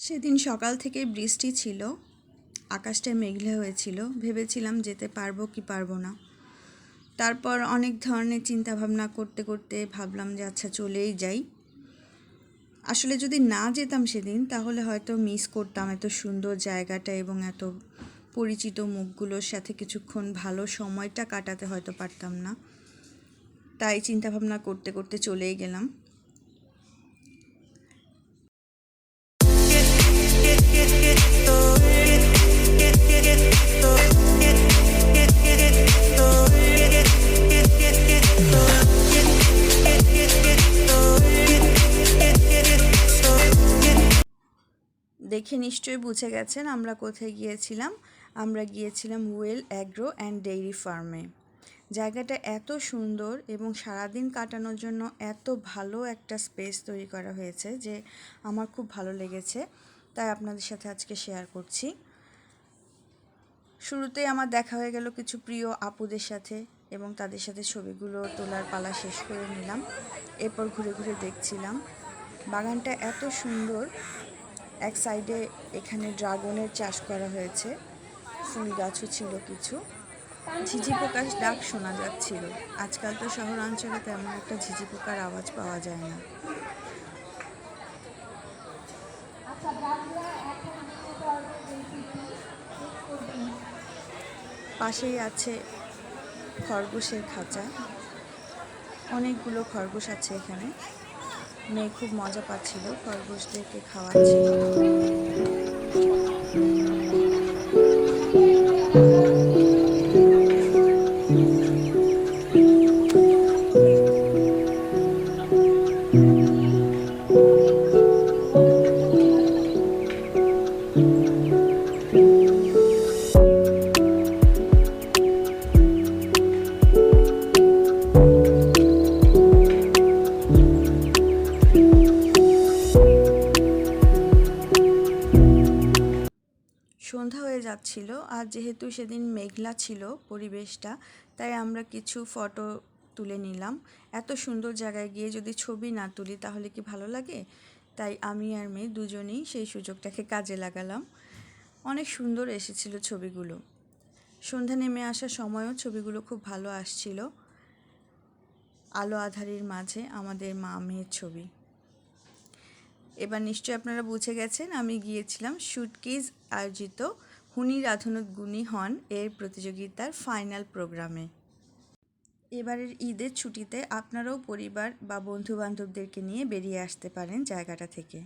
সেদিন সকাল থেকে বৃষ্টি ছিল, আকাশটা মেঘলা হয়েছিল। ভেবেছিলাম যেতে পারবো কি পারবো না। তারপর অনেক ধরনের চিন্তা ভাবনা করতে করতে ভাবলাম যে আচ্ছা চলেই যাই। আসলে যদি না যেতাম সেদিন তাহলে হয়তো মিস করতাম এত সুন্দর জায়গাটা এবং এত পরিচিত মুখগুলোর সাথে কিছুক্ষণ ভালো সময়টা কাটাতে হয়তো পারতাম না। তাই চিন্তা ভাবনা করতে করতে চলেই গেলাম। দেখে নিশ্চয়ই বুঝে গেছেন আমরা কোথায় গিয়েছিলাম। আমরা গিয়েছিলাম ওয়েল অ্যাগ্রো অ্যান্ড ডেইরি ফার্মে। জায়গাটা এত সুন্দর এবং সারাদিন কাটানোর জন্য এত ভালো একটা স্পেস তৈরি করা হয়েছে যে আমার খুব ভালো লেগেছে, তাই আপনাদের সাথে আজকে শেয়ার করছি। শুরুতেই আমার দেখা হয়ে গেল কিছু প্রিয় আপুদের সাথে এবং তাদের সাথে ছবিগুলো তোলার পালা শেষ করে নিলাম। এরপর ঘুরে ঘুরে দেখছিলাম বাগানটা এত সুন্দর। এক সাইডে এখানে ড্রাগনের চাষ করা হয়েছে, ফুল গাছও ছিল কিছু। ঝিঝি পোকার ডাক শোনা যাচ্ছিল। আজকাল তো শহরাঞ্চলে তেমন একটা ঝিঝি পোকার আওয়াজ পাওয়া যায় না। পাশেই আছে খরগোশের খাঁচা, অনেকগুলো খরগোশ আছে এখানে। মেয়ে খুব মজা পাচ্ছিল, খরগোশদেরকে খাওয়াচ্ছিল। সন্ধ্যা হয়ে যাচ্ছিল, আর যেহেতু সেদিন মেঘলা ছিল পরিবেশটা, তাই আমরা কিছু ফটো তুলে নিলাম। এত সুন্দর জায়গায় গিয়ে যদি ছবি না তুলি তাহলে কি ভালো লাগে? তাই আমি আর মেয়ে দুজনেই সেই সুযোগটাকে কাজে লাগালাম। অনেক সুন্দর এসেছিল ছবিগুলো। সন্ধ্যা নেমে আসার সময়ও ছবিগুলো খুব ভালো আসছিল, আলো আঁধারির মাঝে আমাদের মা মেয়ের ছবি। এবার নিশ্চয়ই আপনারা বুঝে গেছেন আমি গিয়েছিলাম শুটকিজ আয়োজিত হুনি রাধুনুত গুণী হন এর প্রতিযোগিতার ফাইনাল প্রোগ্রামে। এবারের ঈদের ছুটিতে আপনারাও পরিবার বা বন্ধুবান্ধবদেরকে নিয়ে বেরিয়ে আসতে পারেন জায়গাটা থেকে।